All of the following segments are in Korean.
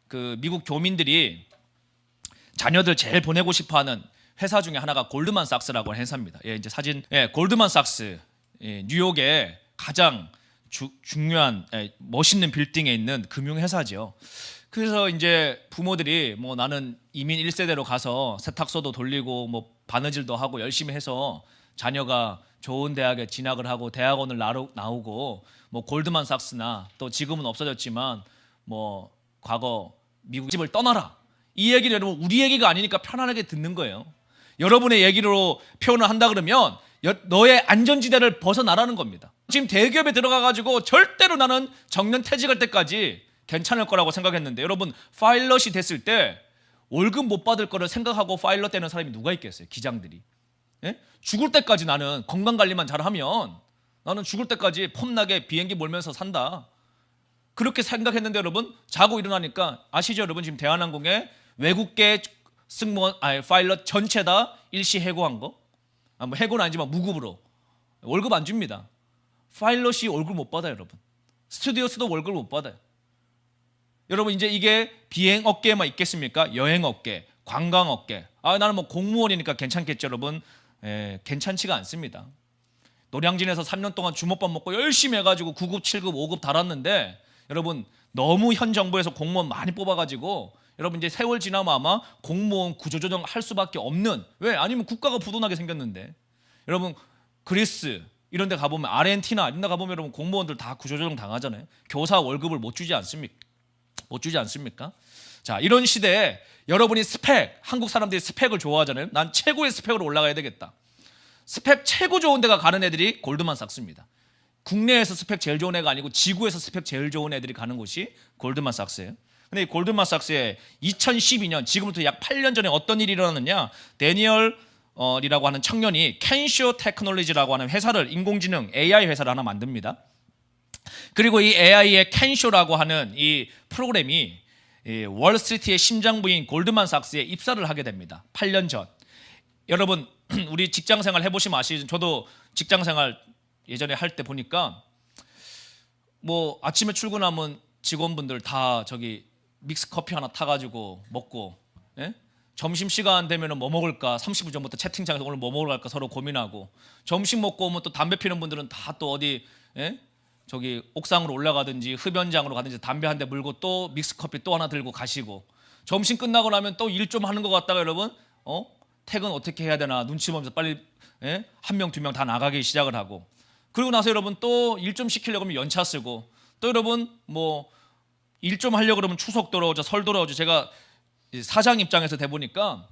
그 미국 교민들이 자녀들 제일 보내고 싶어하는 회사 중에 하나가 골드만삭스라고 하는 회사입니다. 예, 이제 사진, 골드만삭스, 뉴욕의 가장 중요한 멋있는 빌딩에 있는 금융회사죠. 그래서 이제 부모들이 뭐 나는 이민 1세대로 가서 세탁소도 돌리고 뭐 바느질도 하고 열심히 해서 자녀가 좋은 대학에 진학을 하고 대학원을 나오고 뭐 골드만삭스나 또 지금은 없어졌지만 뭐 과거 미국 집을 떠나라. 이 얘기를 여러분 우리 얘기가 아니니까 편안하게 듣는 거예요. 여러분의 얘기로 표현을 한다 그러면 너의 안전지대를 벗어나라는 겁니다. 지금 대기업에 들어가가지고 절대로 나는 정년 퇴직할 때까지 괜찮을 거라고 생각했는데 여러분 파일럿이 됐을 때 월급 못 받을 거를 생각하고 파일럿 되는 사람이 누가 있겠어요? 기장들이. 예? 죽을 때까지 나는 건강관리만 잘하면 나는 죽을 때까지 폼나게 비행기 몰면서 산다. 그렇게 생각했는데 여러분 자고 일어나니까 아시죠 여러분 지금 대한항공에 외국계 승무원 파일럿 전체 다 일시 해고한 거? 뭐 해고는 아니지만 무급으로 월급 안 줍니다. 파일럿이 월급 못 받아요 여러분. 스튜디오스도 월급 못 받아요. 여러분 이제 이게 비행 업계에만 있겠습니까? 여행 업계, 관광 업계. 나는 뭐 공무원이니까 괜찮겠죠 여러분. 괜찮지가 않습니다. 노량진에서 3년 동안 주먹밥 먹고 열심히 해가지고 9급, 7급, 5급 달았는데 여러분 너무 현 정부에서 공무원 많이 뽑아가지고 여러분 이제 세월 지나면 아마 공무원 구조조정 할 수밖에 없는 왜? 아니면 국가가 부도나게 생겼는데 여러분 그리스 이런 데 가보면 아르헨티나 이런 데 가보면 여러분 공무원들 다 구조조정 당하잖아요. 교사 월급을 못 주지 않습니까? 못 주지 않습니까? 자 이런 시대에 여러분이 스펙 한국 사람들이 스펙을 좋아하잖아요. 난 최고의 스펙으로 올라가야 되겠다. 스펙 최고 좋은 데가 가는 애들이 골드만삭스입니다. 국내에서 스펙 제일 좋은 애가 아니고 지구에서 스펙 제일 좋은 애들이 가는 곳이 골드만삭스예요. 근데 이 골드만삭스에 2012년 지금부터 약 8년 전에 어떤 일이 일어났느냐 데니얼이라고 하는 청년이 켄쇼 테크놀로지라고 하는 회사를 인공지능 AI 회사를 하나 만듭니다. 그리고 이 AI의 켄쇼라고 하는 이 프로그램이 월스트리트의 심장부인 골드만삭스에 입사를 하게 됩니다. 8년 전. 여러분 우리 직장생활 해보시면 아시죠? 저도 직장생활 예전에 할 때 보니까 뭐 아침에 출근하면 직원분들 다 저기 믹스 커피 하나 타가지고 먹고 점심시간 되면 뭐 먹을까 30분 전부터 채팅창에서 오늘 뭐 먹으러 갈까 서로 고민하고 점심 먹고 오면 또 담배 피는 분들은 다 또 어디 저기 옥상으로 올라가든지 흡연장으로 가든지 담배 한 대 물고 또 믹스 커피 또 하나 들고 가시고 점심 끝나고 나면 또 일 좀 하는 것 같다가 여러분 퇴근 어떻게 해야 되나 눈치 보면서 빨리 한 명 두 명 다 나가기 시작을 하고 그리고 나서 여러분 또 일 좀 시키려고 하면 연차 쓰고 또 여러분 뭐 일 좀 하려고 그러면 추석 돌아오죠 설 돌아오죠. 제가 사장 입장에서 대보니까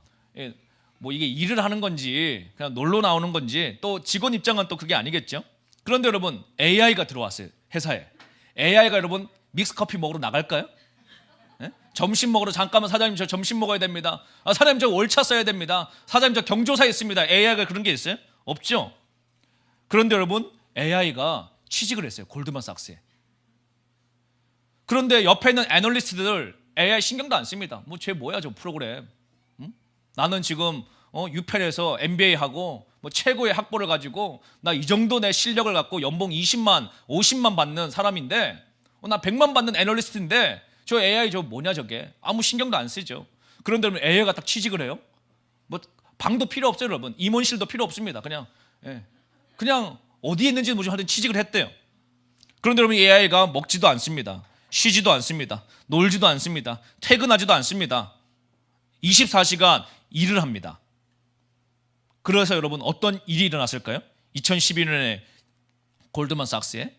뭐 이게 일을 하는 건지 그냥 놀러 나오는 건지 또 직원 입장은 또 그게 아니겠죠. 그런데 여러분 AI가 들어왔어요 회사에. AI가 여러분 믹스 커피 먹으러 나갈까요? 점심 먹으러 잠깐만 사장님 저 점심 먹어야 됩니다. 사장님 저 월차 써야 됩니다. 사장님 저 경조사 있습니다. AI가 그런 게 있어요? 없죠. 그런데 여러분 AI가 취직을 했어요 골드만삭스에. 그런데 옆에 있는 애널리스트들 AI 신경도 안 씁니다. 뭐 쟤 뭐야 저 프로그램. 나는 지금 유펜에서 MBA 하고 뭐 최고의 학벌을 가지고 나 이 정도 내 실력을 갖고 연봉 20만 50만 받는 사람인데 나 100만 받는 애널리스트인데 저 AI 저 뭐냐 저게 아무 신경도 안 쓰죠. 그런데 AI가 딱 취직을 해요. 뭐 방도 필요 없어요 여러분. 임원실도 필요 없습니다. 그냥 어디에 있는지 모르지만 하여튼 취직을 했대요. 그런데 여러분 AI가 먹지도 않습니다. 쉬지도 않습니다. 놀지도 않습니다. 퇴근하지도 않습니다. 24시간 일을 합니다. 그래서 여러분 어떤 일이 일어났을까요? 2012년에 골드만삭스에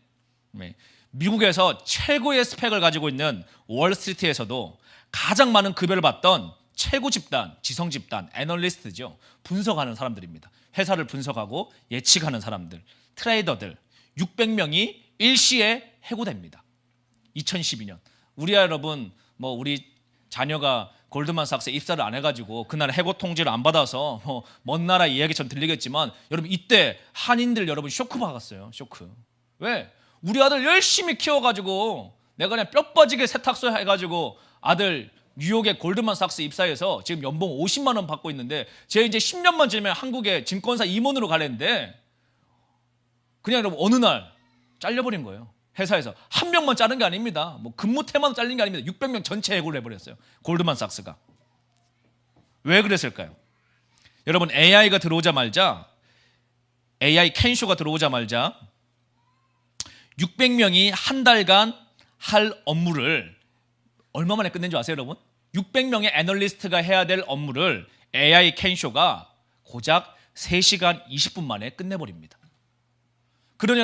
미국에서 최고의 스펙을 가지고 있는 월스트리트에서도 가장 많은 급여를 받던 최고 집단, 지성 집단, 애널리스트죠. 분석하는 사람들입니다. 회사를 분석하고 예측하는 사람들, 트레이더들 600명이 일시에 해고됩니다. 2012년. 우리야 여러분 뭐 우리 자녀가 골드만삭스에 입사를 안 해가지고 그날 해고 통지를 안 받아서 뭐 먼 나라 이야기처럼 들리겠지만 여러분 이때 한인들 여러분 쇼크 받았어요. 쇼크. 왜? 우리 아들 열심히 키워가지고 내가 그냥 뼈 빠지게 세탁소 해가지고 아들 뉴욕의 골드만삭스 입사해서 지금 연봉 50만 원 받고 있는데 쟤 이제 10년만 지나면 한국의 증권사 임원으로 가려는데 그냥 여러분 어느 날 잘려버린 거예요. 회사에서 한 명만 자른 게 아닙니다. 뭐 근무 태만 잘린 게 아닙니다. 600명 전체 해고를 해버렸어요. 골드만삭스가. 왜 그랬을까요? 여러분 AI가 들어오자마자 AI 캔쇼가 들어오자마자 600명이 한 달간 할 업무를 얼마 만에 끝낸 줄 아세요, 여러분? 600명의 애널리스트가 해야 될 업무를 AI 캔쇼가 고작 3시간 20분 만에 끝내버립니다. 그러니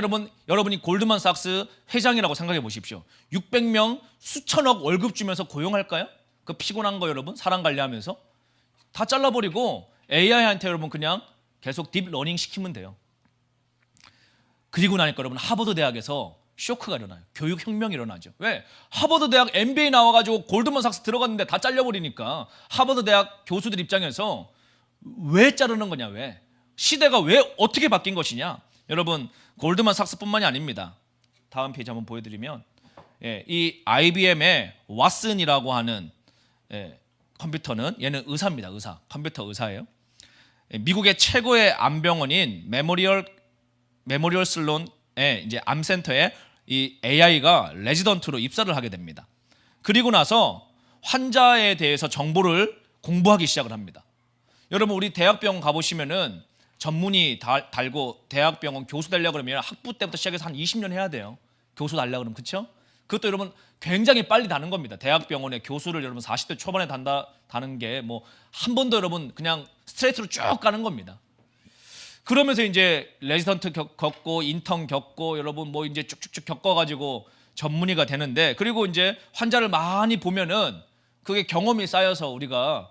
여러분이 골드만삭스 회장이라고 생각해 보십시오. 600명 수천억 월급 주면서 고용할까요? 그 피곤한 거 여러분 사람 관리하면서 다 잘라버리고 AI한테 여러분 그냥 계속 딥러닝 시키면 돼요. 그리고 나니까 여러분 하버드 대학에서 쇼크가 일어나요. 교육혁명이 일어나죠. 왜? 하버드 대학 MBA 나와가지고 골드만삭스 들어갔는데 다 잘려버리니까 하버드 대학 교수들 입장에서 왜 자르는 거냐, 왜? 시대가 왜 어떻게 바뀐 것이냐? 여러분 골드만삭스뿐만이 아닙니다. 다음 페이지 한번 보여드리면 이 IBM의 왓슨이라고 하는 컴퓨터는 얘는 의사입니다. 의사. 컴퓨터 의사예요. 미국의 최고의 암병원인 메모리얼 슬론의 이제 암센터에 이 AI가 레지던트로 입사를 하게 됩니다. 그리고 나서 환자에 대해서 정보를 공부하기 시작을 합니다. 여러분 우리 대학병원 가보시면은 전문의 달고 대학병원 교수 되려고 그러면 학부 때부터 시작해서 한 20년 해야 돼요. 교수 달려고 그러면, 그렇죠? 그것도 여러분 굉장히 빨리 다는 겁니다. 대학병원에 교수를 여러분 40대 초반에 다는 게 뭐 한 번도 여러분 그냥 스트레이트로 쭉 가는 겁니다. 그러면서 이제 레지던트 겪고 인턴 겪고 여러분 뭐 이제 쭉쭉쭉 겪어가지고 전문의가 되는데, 그리고 이제 환자를 많이 보면은 그게 경험이 쌓여서 우리가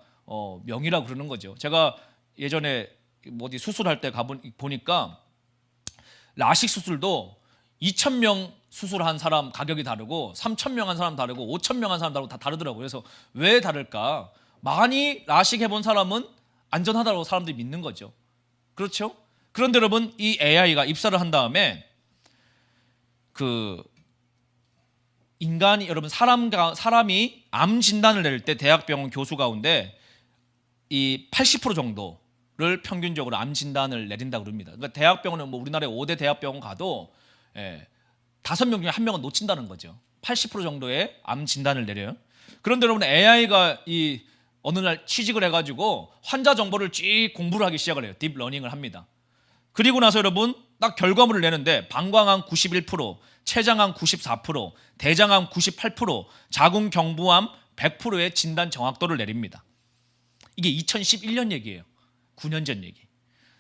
명의라고 그러는 거죠. 제가 예전에 어디 수술할 때 보니까 라식 수술도 2,000명 수술한 사람 가격이 다르고 3,000명 한 사람 다르고 5,000명 한 사람 다르고 다 다르더라고요. 그래서 왜 다를까? 많이 라식 해본 사람은 안전하다고 사람들이 믿는 거죠. 그렇죠? 그런데 여러분 이 AI가 입사를 한 다음에 그 인간이 여러분 사람이 암 진단을 낼 때 대학병원 교수 가운데 이 80% 정도를 평균적으로 암 진단을 내린다고 그럽니다. 그러니까 대학병원은 뭐 우리나라의 5대 대학병원 가도 5명 중에 1명은 놓친다는 거죠. 80% 정도의 암 진단을 내려요. 그런데 여러분 AI가 이 어느 날 취직을 해가지고 환자 정보를 쭉 공부를 하기 시작을 해요. 딥러닝을 합니다. 그리고 나서 여러분 딱 결과물을 내는데 방광암 91%, 췌장암 94%, 대장암 98%, 자궁경부암 100%의 진단 정확도를 내립니다. 이게 2011년 얘기예요. 9년 전 얘기.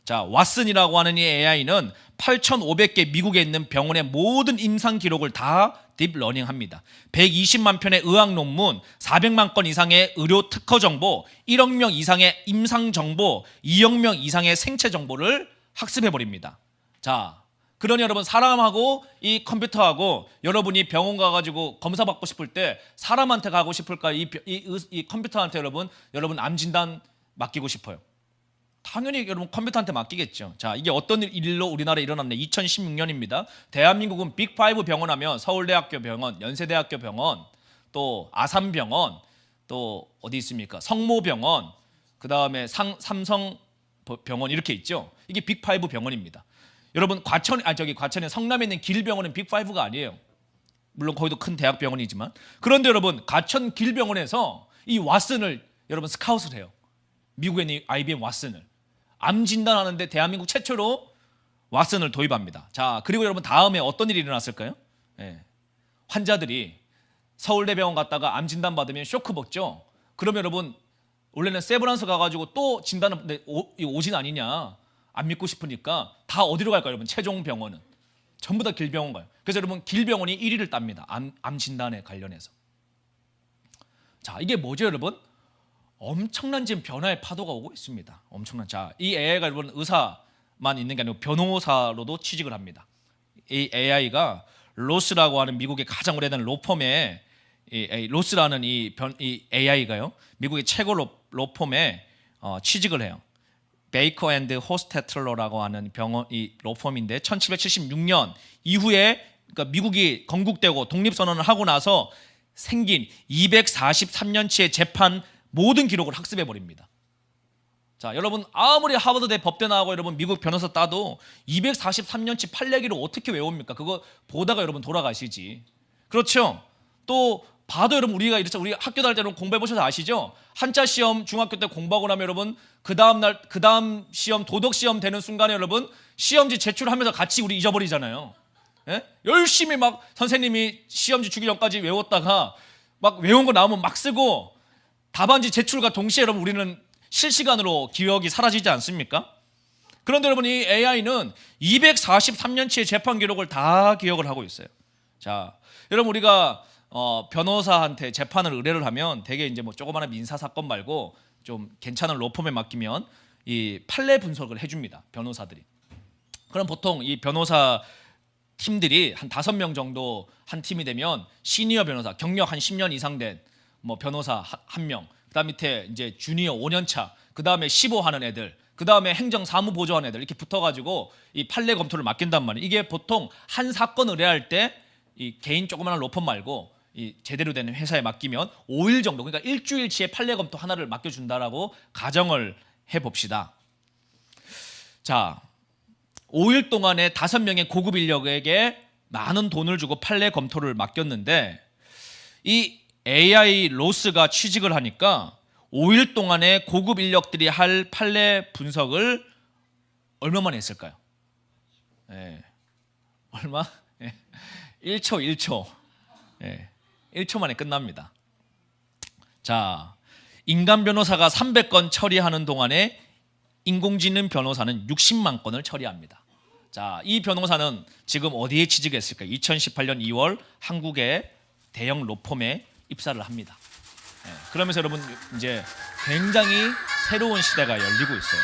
자, 왓슨이라고 하는 이 AI는 8,500개 미국에 있는 병원의 모든 임상 기록을 다 딥러닝합니다. 120만 편의 의학 논문, 400만 건 이상의 의료 특허 정보, 1억 명 이상의 임상 정보, 2억 명 이상의 생체 정보를 학습해 버립니다. 자, 그러니 여러분 사람하고 이 컴퓨터하고 여러분이 병원 가가지고 검사 받고 싶을 때 사람한테 가고 싶을까? 이 컴퓨터한테 여러분 암 진단 맡기고 싶어요. 당연히 여러분 컴퓨터한테 맡기겠죠. 자, 이게 어떤 일로 우리나라에 일어났냐? 2016년입니다. 대한민국은 빅5 병원 하면 서울대학교 병원, 연세대학교 병원, 또 아산병원, 또 어디 있습니까? 성모병원, 그 다음에 삼성병원 이렇게 있죠. 이게 빅5 병원입니다. 여러분 과천에 성남에 있는 길병원은 빅5가 아니에요. 물론 거기도 큰 대학병원이지만. 그런데 여러분 과천 길병원에서 이 왓슨을 여러분 스카웃을 해요. 미국에 있는 IBM 왓슨을. 암 진단하는데 대한민국 최초로 왓슨을 도입합니다. 자, 그리고 여러분 다음에 어떤 일이 일어났을까요? 환자들이 서울대병원 갔다가 암 진단 받으면 쇼크 먹죠. 그러면 여러분 원래는 세브란스 가가지고 또 진단을 오진 아니냐 안 믿고 싶으니까 다 어디로 갈까요? 여러분 최종병원은 전부 다 길병원 가요. 그래서 여러분 길병원이 1위를 땁니다. 암 진단에 관련해서. 자, 이게 뭐죠 여러분? 엄청난 지금 변화의 파도가 오고 있습니다. 엄청난. 자, 이 AI가 여러분 의사만 있는 게 아니고 변호사로도 취직을 합니다. 이 AI가 로스라고 하는 미국의 가장 오래된 로펌에 로스라는 이 AI가요 미국의 최고 로펌에 취직을 해요. 베이커 앤드 호스테틀러라고 하는 이 로펌인데 1776년 이후에 그러니까 미국이 건국되고 독립선언을 하고 나서 생긴 243년치의 재판 모든 기록을 학습해 버립니다. 자, 여러분 아무리 하버드대 법대 나오고 여러분 미국 변호사 따도 243년치 판례기를 어떻게 외웁니까? 그거 보다가 여러분 돌아가시지. 그렇죠? 또 봐도 여러분 우리가 이렇죠. 우리 학교 다닐 때는 공부해 보셔서 아시죠? 한자 시험 중학교 때 공부하고 나면 여러분 그 다음 시험 도덕 시험 되는 순간에 여러분 시험지 제출하면서 같이 우리 잊어버리잖아요. 예? 열심히 막 선생님이 시험지 주기 전까지 외웠다가 막 외운 거 나오면 막 쓰고 답안지 제출과 동시에 여러분 우리는 실시간으로 기억이 사라지지 않습니까? 그런데 여러분 이 AI는 243년치의 재판 기록을 다 기억을 하고 있어요. 자, 여러분 우리가 변호사한테 재판을 의뢰를 하면 되게 이제 뭐 조그마한 민사 사건 말고 좀 괜찮은 로펌에 맡기면 이 판례 분석을 해줍니다. 변호사들이. 그럼 보통 이 변호사 팀들이 한 5명 정도 한 팀이 되면 시니어 변호사, 경력 한 10년 이상 된 뭐 변호사 한 명, 그다음 밑에 이제 주니어 5년 차, 그다음에 15 하는 애들, 그다음에 행정 사무 보조하는 애들 이렇게 붙어가지고 이 판례 검토를 맡긴단 말이에요. 이게 보통 한 사건 의뢰할 때 이 개인 조그마한 로펌 말고 이 제대로 된 회사에 맡기면 5일 정도, 그러니까 일주일치의 판례 검토 하나를 맡겨준다라고 가정을 해봅시다. 자, 5일 동안에 5명의 고급 인력에게 많은 돈을 주고 판례 검토를 맡겼는데 이 AI 로스가 취직을 하니까 5일 동안에 고급 인력들이 할 판례 분석을 얼마 만에 했을까요? 얼마? 1초. 1초 만에 끝납니다. 자, 인간 변호사가 300건 처리하는 동안에 인공지능 변호사는 60만 건을 처리합니다. 자, 이 변호사는 지금 어디에 취직했을까요? 2018년 2월 한국의 대형 로펌에 입사를 합니다. 그러면서 여러분 이제 굉장히 새로운 시대가 열리고 있어요.